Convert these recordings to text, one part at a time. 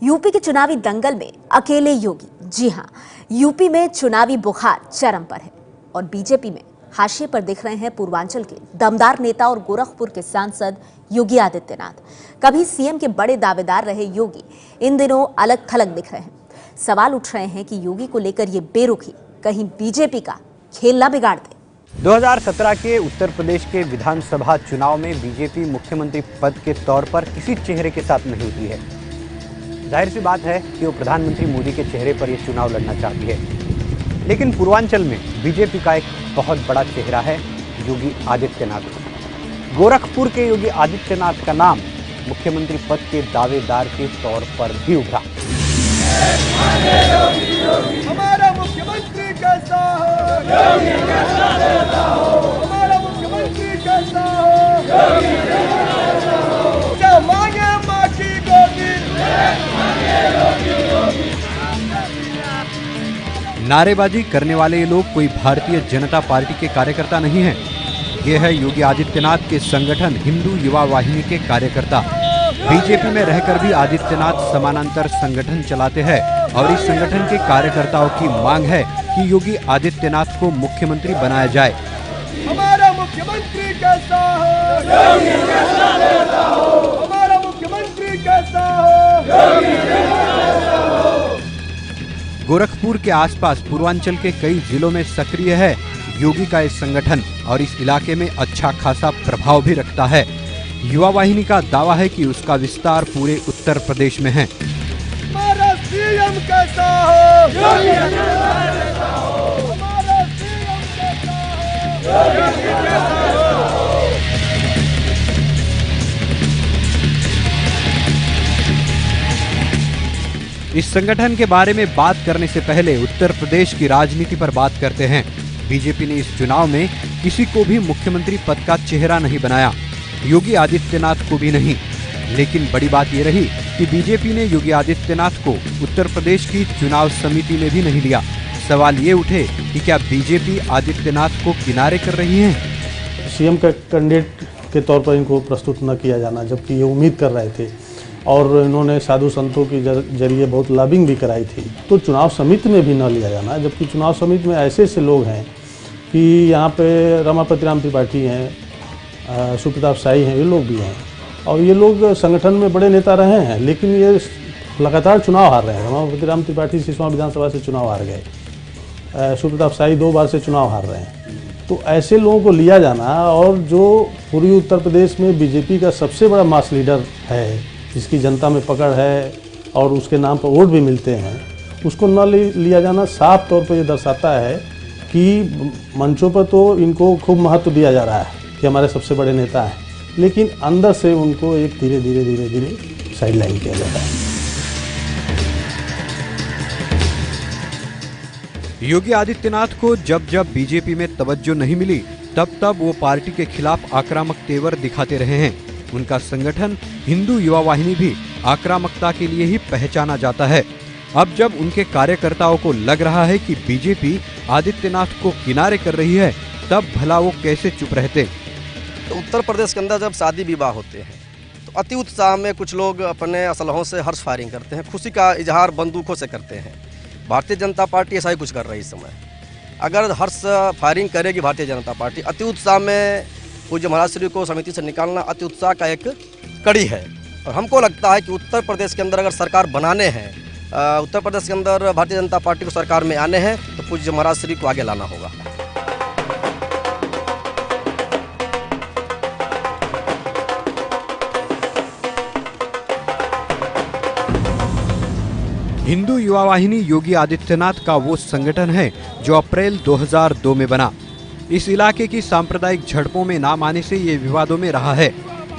UP के चुनावी दंगल में अकेले योगी। जी हां, यूपी में चुनावी बुखार चरम पर है और बीजेपी में हाशिए पर दिख रहे हैं पूर्वांचल के दमदार नेता और गोरखपुर के सांसद योगी आदित्यनाथ। कभी सीएम के बड़े दावेदार रहे योगी इन दिनों अलग थलग दिख रहे हैं। सवाल उठ रहे हैं कि योगी को लेकर ये बेरुखी कहीं बीजेपी का खेल न बिगाड़ दे। 2017 के उत्तर प्रदेश के विधानसभा चुनाव में बीजेपी मुख्यमंत्री पद के तौर पर किसी चेहरे के साथ नहीं उतरी है। जाहिर सी बात है कि वो प्रधानमंत्री मोदी के चेहरे पर यह चुनाव लड़ना चाहती है। लेकिन पूर्वांचल में बीजेपी का एक बहुत बड़ा चेहरा है योगी आदित्यनाथ। गोरखपुर के योगी आदित्यनाथ का नाम मुख्यमंत्री पद के दावेदार के तौर पर भी उभरा। हमारा मुख्यमंत्री कैसा हो, योगी कैसा रहता हो, हमारा मुख्यमंत्री कैसा हो, योगी कैसा हो, क्या मांगे माँ की गोदी, मांगे योगी। नारेबाजी करने वाले ये लोग कोई भारतीय जनता पार्टी के कार्यकर्ता नहीं हैं। ये है योगी आदित्यनाथ के संगठन हिंदू युवा वाहिनी के कार्यकर्ता। बीजेपी में रहकर भी आदित्यनाथ समानांतर संगठन चलाते हैं और इस संगठन के कार्यकर्ताओं की मांग है कि योगी आदित्यनाथ को मुख्यमंत्री बनाया जाए। हमारा मुख्यमंत्री कैसा हो, योगी कैसा रहता हो, हमारा मुख्यमंत्री कैसा हो, योगी कैसा हो। गोरखपुर के आसपास पूर्वांचल के कई जिलों में सक्रिय है योगी का इस संगठन और इस इलाके में अच्छा खासा प्रभाव भी रखता है। युवा वाहिनी का दावा है कि उसका विस्तार पूरे उत्तर प्रदेश में है। हमारा सीएम कैसा हो, योगी कैसा हो, हमारा सीएम कैसा हो, योगी कैसा हो। इस संगठन के बारे में बात करने से पहले उत्तर प्रदेश की राजनीति पर बात करते हैं। बीजेपी ने इस चुनाव में किसी को भी मुख्यमंत्री पद का चेहरा नहीं बनाया, योगी आदित्यनाथ को भी नहीं। लेकिन बड़ी बात ये रही कि बीजेपी ने योगी आदित्यनाथ को उत्तर प्रदेश की चुनाव समिति में भी नहीं लिया। सवाल ये उठे कि क्या बीजेपी आदित्यनाथ को किनारे कर रही है? सीएम का कैंडिडेट के तौर पर इनको प्रस्तुत न किया जाना, जबकि ये उम्मीद कर रहे थे और इन्होंने साधु संतों के जरिए बहुत लॉबिंग भी कराई थी। तो चुनाव समिति में भी न लिया जाना, जबकि चुनाव समिति में ऐसे ऐसे लोग हैं कि यहाँ पे रमापति राम त्रिपाठी हैं, सुप्रताप शाही हैं, ये लोग भी हैं और ये लोग संगठन में बड़े नेता रहे हैं, लेकिन ये लगातार चुनाव हार रहे हैं। रमापति राम त्रिपाठी सिसवा विधानसभा से चुनाव हार गए, सुप्रताप शाही 2 बार से चुनाव हार रहे हैं। तो ऐसे लोगों को लिया जाना, और जो पूर्वी उत्तर प्रदेश में बीजेपी का सबसे बड़ा मास लीडर है, जिसकी जनता में पकड़ है और उसके नाम पर वोट भी मिलते हैं, उसको न लिया जाना साफ तौर पर यह दर्शाता है कि मंचों पर तो इनको खूब महत्व दिया जा रहा है कि हमारे सबसे बड़े नेता हैं, लेकिन अंदर से उनको एक धीरे धीरे साइडलाइन किया जा रहा है। योगी आदित्यनाथ को जब जब बीजेपी में तवज्जो नहीं मिली, तब तब वो पार्टी के खिलाफ आक्रामक तेवर दिखाते रहे हैं। उनका संगठन हिंदू युवा वाहिनी भी आक्रामकता के लिए ही पहचाना जाता है। अब जब उनके कार्यकर्ताओं को लग रहा है कि बीजेपी आदित्यनाथ को किनारे कर रही है, तब भला वो कैसे चुप रहते? तो उत्तर प्रदेश के अंदर जब शादी विवाह होते हैं तो अति उत्साह में कुछ लोग अपने असलहों से हर्ष फायरिंग करते हैं, खुशी का इजहार बंदूकों से करते हैं। भारतीय जनता पार्टी ऐसा ही कुछ कर रही है इस समय। अगर हर्ष फायरिंग करेगी भारतीय जनता पार्टी, अति उत्साह में पूज्य महाराज श्री को समिति से निकालना अति उत्साह का एक कड़ी है। और हमको लगता है कि उत्तर प्रदेश के अंदर अगर सरकार बनाने हैं, उत्तर प्रदेश के अंदर भारतीय जनता पार्टी को सरकार में आने हैं, तो पूज्य महाराज श्री को आगे लाना होगा। हिंदू युवा वाहिनी योगी आदित्यनाथ का वो संगठन है जो अप्रैल 2002 में बना। इस इलाके की सांप्रदायिक झड़पों में नाम आने से ये विवादों में रहा है।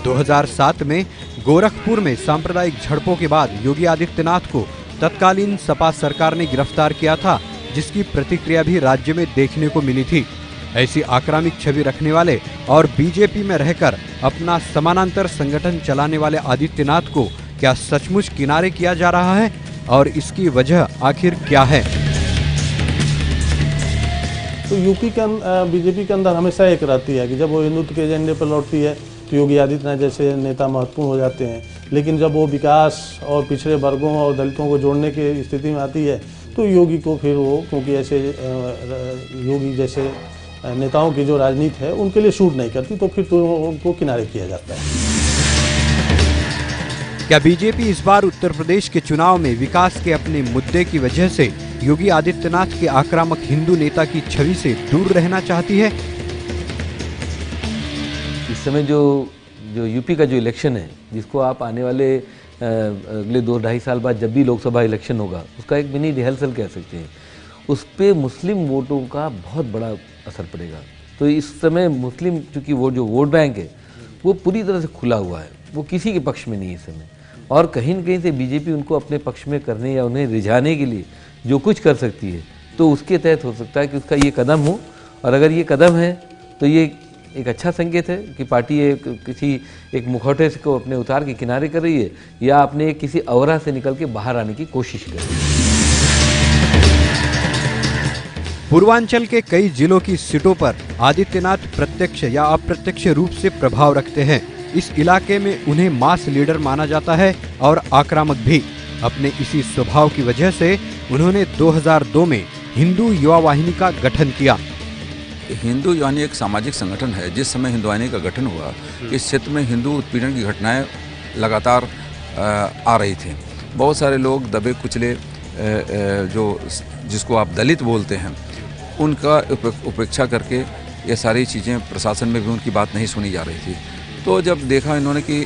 2007 में गोरखपुर में सांप्रदायिक झड़पों के बाद योगी आदित्यनाथ को तत्कालीन सपा सरकार ने गिरफ्तार किया था, जिसकी प्रतिक्रिया भी राज्य में देखने को मिली थी। ऐसी आक्रामक छवि रखने वाले और बीजेपी में रहकर अपना समानांतर संगठन चलाने वाले आदित्यनाथ को क्या सचमुच किनारे किया जा रहा है और इसकी वजह आखिर क्या है? तो यूपी के बीजेपी के अंदर हमेशा एक रहती है कि जब वो हिंदुत्व के एजेंडे पर लौटती है तो योगी आदित्यनाथ जैसे नेता महत्वपूर्ण हो जाते हैं। लेकिन जब वो विकास और पिछड़े वर्गों और दलितों को जोड़ने की स्थिति में आती है तो योगी को फिर वो, क्योंकि ऐसे योगी जैसे नेताओं की जो राजनीति है उनके लिए शूट नहीं करती, तो फिर तो उनको किनारे किया जाता है। क्या बीजेपी इस बार उत्तर प्रदेश के चुनाव में विकास के अपने मुद्दे की वजह से योगी आदित्यनाथ के आक्रामक हिंदू नेता की छवि से दूर रहना चाहती है? इस समय जो यूपी का जो इलेक्शन है, जिसको आप आने वाले अगले 2-2.5 साल बाद जब भी लोकसभा इलेक्शन होगा, उसका एक मिनी रिहर्सल कह सकते हैं, उस पर मुस्लिम वोटों का बहुत बड़ा असर पड़ेगा। तो इस समय मुस्लिम चूँकि वो जो वोट बैंक है वो पूरी तरह से खुला हुआ है, वो किसी के पक्ष में नहीं है इस समय, और कहीं न कहीं से बीजेपी उनको अपने पक्ष में करने या उन्हें रिझाने के लिए जो कुछ कर सकती है, तो उसके तहत हो सकता है कि उसका ये कदम हो। और अगर ये कदम है तो ये एक अच्छा संकेत है कि पार्टी किसी एक मुखौटे को अपने उतार के किनारे कर रही है या अपने किसी अवरा से निकल के बाहर आने की कोशिश कर रही है। पूर्वांचल के कई जिलों की सीटों पर आदित्यनाथ प्रत्यक्ष या अप्रत्यक्ष रूप से प्रभाव रखते हैं। इस इलाके में उन्हें मास लीडर माना जाता है और आक्रामक भी। अपने इसी स्वभाव की वजह से उन्होंने 2002 में हिंदू युवा वाहिनी का गठन किया। हिंदू युवा वाहिनी एक सामाजिक संगठन है। जिस समय हिंदू वाहिनी का गठन हुआ, इस क्षेत्र में हिंदू उत्पीड़न की घटनाएं लगातार आ रही थी। बहुत सारे लोग दबे कुचले जिसको आप दलित बोलते हैं, उनका उपेक्षा करके ये सारी चीज़ें प्रशासन में भी उनकी बात नहीं सुनी जा रही थी। तो जब देखा इन्होंने कि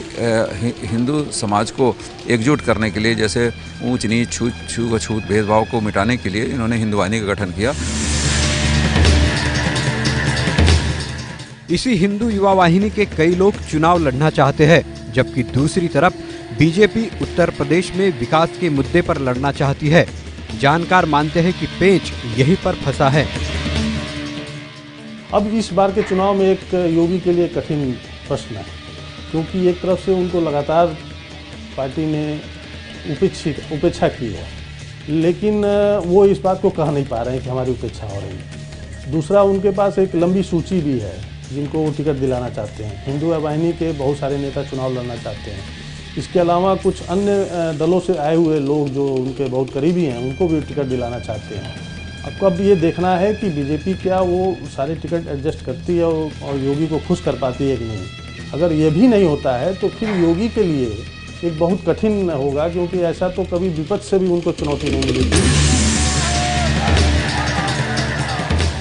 हिंदू समाज को एकजुट करने के लिए, जैसे ऊंच नीच छूत भेदभाव को मिटाने के लिए इन्होंने हिंदू वाहिनी का गठन किया। इसी हिंदू युवा वाहिनी के कई लोग चुनाव लड़ना चाहते हैं, जबकि दूसरी तरफ बीजेपी उत्तर प्रदेश में विकास के मुद्दे पर लड़ना चाहती है। जानकार मानते हैं कि पेंच यहीं पर फंसा है। अब इस बार के चुनाव में एक योगी के लिए कठिन प्रश्न है, क्योंकि एक तरफ से उनको लगातार पार्टी ने उपेक्षा की है, लेकिन वो इस बात को कह नहीं पा रहे हैं कि हमारी उपेक्षा हो रही है। दूसरा, उनके पास एक लंबी सूची भी है जिनको वो टिकट दिलाना चाहते हैं। हिंदू वाहिनी के बहुत सारे नेता चुनाव लड़ना चाहते हैं। इसके अलावा कुछ अन्य दलों से आए हुए लोग जो उनके बहुत करीबी हैं, उनको भी टिकट दिलाना चाहते हैं। अब ये देखना है कि बीजेपी क्या वो सारे टिकट एडजस्ट करती है और योगी को खुश कर पाती है कि नहीं। अगर ये भी नहीं होता है तो फिर योगी के लिए एक बहुत कठिन होगा, क्योंकि ऐसा तो कभी विपक्ष से भी उनको चुनौती नहीं मिली थी।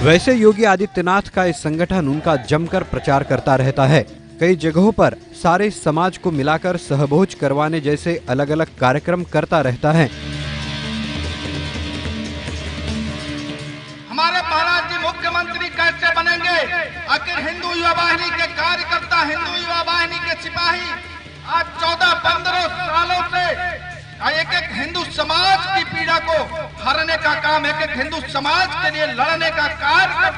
वैसे योगी आदित्यनाथ का इस संगठन उनका जमकर प्रचार करता रहता है। कई जगहों पर सारे समाज को मिलाकर सहभोज करवाने जैसे अलग अलग कार्यक्रम करता रहता है। हमारे महाराज जी मुख्यमंत्री कैसे बनेंगे? आखिर हिंदू युवा वाहिनी के कार्यकर्ता, हिंदू युवा वाहिनी के सिपाही आज 14-15 सालों से एक हिंदू समाज की पीड़ा को हरने का काम, एक हिंदू समाज के लिए लड़ने का कार्य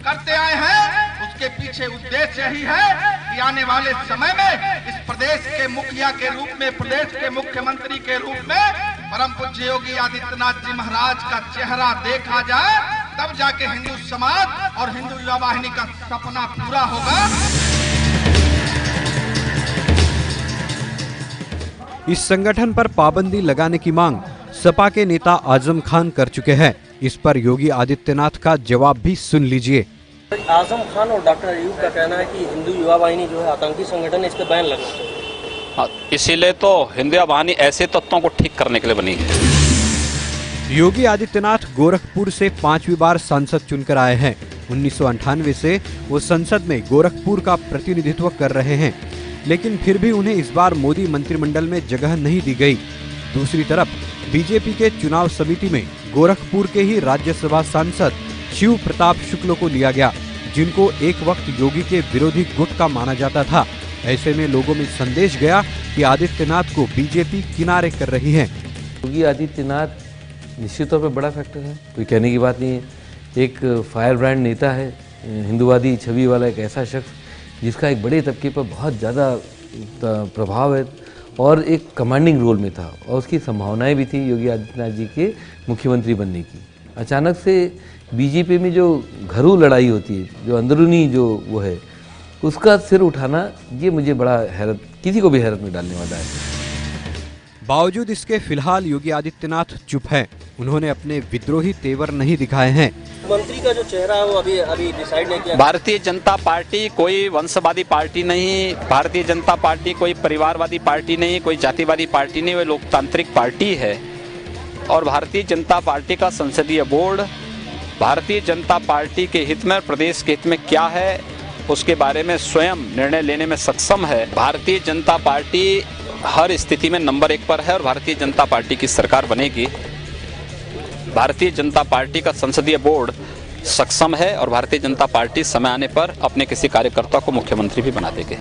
करते आए हैं। उसके पीछे उद्देश्य यही है कि आने वाले समय में इस प्रदेश के मुखिया के रूप में, प्रदेश के मुख्यमंत्री के रूप में परम पूज्य योगी आदित्यनाथ जी महाराज का चेहरा देखा जाए, तब जाके हिंदू समाज और हिंदू युवा वाहिनी का सपना पूरा होगा। इस संगठन पर पाबंदी लगाने की मांग सपा के नेता आजम खान कर चुके हैं। इस पर योगी आदित्यनाथ का जवाब भी सुन लीजिए। आजम खान और डॉक्टर अयूब का कहना है कि हिंदू युवा वाहिनी जो है आतंकी संगठन है, इस पे बैन लगना चाहिए। इसीलिए तो हिंदू युवा वाहिनी ऐसे तत्वों को ठीक करने के लिए बनी है। योगी आदित्यनाथ गोरखपुर से 5वीं बार सांसद चुनकर आए हैं। 1998 से वो संसद में गोरखपुर का प्रतिनिधित्व कर रहे हैं, लेकिन फिर भी उन्हें इस बार मोदी मंत्रिमंडल में जगह नहीं दी गई। दूसरी तरफ बीजेपी के चुनाव समिति में गोरखपुर के ही राज्यसभा सांसद शिव प्रताप शुक्ल को लिया गया, जिनको एक वक्त योगी के विरोधी गुट का माना जाता था। ऐसे में लोगों में संदेश गया कि आदित्यनाथ को बीजेपी किनारे कर रही है। योगी आदित्यनाथ निश्चित तौर पर बड़ा फैक्टर है, कोई कहने की बात नहीं है। एक फायर ब्रांड नेता है, हिंदूवादी छवि वाला एक ऐसा शख्स जिसका एक बड़े तबके पर बहुत ज़्यादा प्रभाव है और एक कमांडिंग रोल में था, और उसकी संभावनाएं भी थी योगी आदित्यनाथ जी के मुख्यमंत्री बनने की। अचानक से बीजेपी में जो घरू लड़ाई होती है, जो अंदरूनी जो वो है, उसका सिर उठाना, ये मुझे बड़ा किसी को भी हैरत में डालने वाला है। बावजूद इसके फिलहाल योगी आदित्यनाथ चुप हैं। उन्होंने अपने विद्रोही तेवर नहीं दिखाए हैं। मंत्री का जो चेहरा है वो अभी डिसाइड नहीं किया। भारतीय जनता पार्टी कोई वंशवादी पार्टी नहीं, भारतीय जनता पार्टी कोई परिवारवादी पार्टी नहीं, कोई जातिवादी पार्टी नहीं, वो लोकतांत्रिक पार्टी है। और भारतीय जनता पार्टी का संसदीय बोर्ड भारतीय जनता पार्टी के हित में, प्रदेश के हित में क्या है उसके बारे में स्वयं निर्णय लेने में सक्षम है। भारतीय जनता पार्टी हर स्थिति में नंबर 1 पर है और भारतीय जनता पार्टी की सरकार बनेगी। भारतीय जनता पार्टी का संसदीय बोर्ड सक्षम है और भारतीय जनता पार्टी समय आने पर अपने किसी कार्यकर्ता को मुख्यमंत्री भी बना देगी।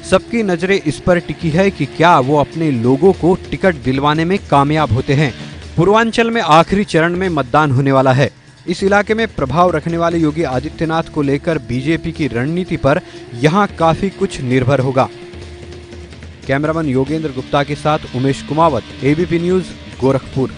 सबकी नजरें इस पर टिकी है कि क्या वो अपने लोगों को टिकट दिलवाने में कामयाब होते हैं। पूर्वांचल में आखिरी चरण में मतदान होने वाला है। इस इलाके में प्रभाव रखने वाले योगी आदित्यनाथ को लेकर बीजेपी की रणनीति पर यहां काफी कुछ निर्भर होगा। कैमरामैन योगेंद्र गुप्ता के साथ उमेश कुमावत, एबीपी न्यूज, गोरखपुर।